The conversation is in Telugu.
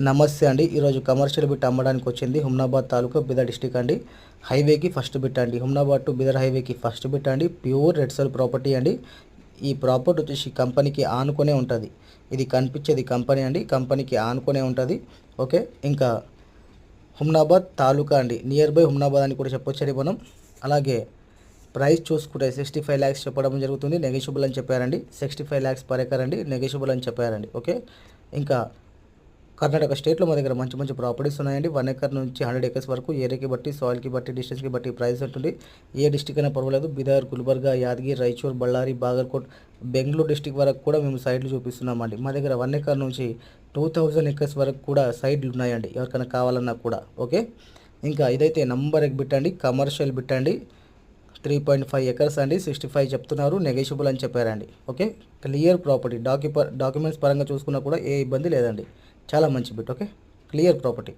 నమస్తే అండి. ఈరోజు కమర్షియల్ బిట్ అమ్మడానికి వచ్చింది హుమ్నాబాద్ తాలూకా బీదర్ డిస్టిక్ అండి. హైవేకి ఫస్ట్ బిట్ అండి. హుమ్నాబాద్ టు బీదర్ హైవేకి ఫస్ట్ బిట్ అండి. ప్యూర్ రెడ్ సోల్ ప్రాపర్టీ అండి. ఈ ప్రాపర్టీ వచ్చేసి కంపెనీకి ఆనుకునే ఉంటుంది. ఇది కనిపించేది కంపెనీ అండి. కంపెనీకి ఆనుకునే ఉంటుంది. ఓకే, ఇంకా హుమ్నాబాద్ తాలూకా అండి. నియర్ బై హుమ్నాబాద్ అని కూడా చెప్పొచ్చండి మనం. అలాగే ప్రైస్ చూసుకుంటే 65 lakhs చెప్పడం జరుగుతుంది. నెగోషియబుల్ అని చెప్పారండి. 65 lakhs పర్ ఎకర్ అండి. నెగోషియబుల్ అని చెప్పారండి. ఓకే, ఇంకా కర్ణాటక స్టేట్లో మా దగ్గర మంచి మంచి ప్రాపర్టీస్ ఉన్నాయండి. 1 acre నుంచి 100 acres వరకు ఏరియాకి బట్టి, సాయిల్కి బట్టి, డిస్టెన్స్కి బట్టి ప్రైస్ ఉంటుంది. ఏ డిస్టిక్ అయినా పర్వాలేదు. బీదర్, గుల్బర్గా, యాదగిరి, రాయచూర్, బళ్ళారి, బాగల్కోట్, బెంగళూరు డిస్టిక్ వరకు కూడా మేము సైట్లు చూపిస్తున్నామండి. మా దగ్గర 1 acre నుంచి 2000 acres వరకు కూడా సైట్లు ఉన్నాయండి, ఎవరికైనా కావాలన్నా కూడా. ఓకే, ఇంకా ఇదైతే నంబర్ 1 బిట్ అండి. కమర్షియల్ బిట్ అండి. 3.5 acres అండి. 65 చెప్తున్నారు. నెగోషియబుల్ అని చెప్పారండి. Okay, clear property. డాక్యుమెంట్స్ పరంగా చూసుకున్నా కూడా ఏ ఇబ్బంది లేదండి. చాలా మంచి బిట్. Okay, clear property.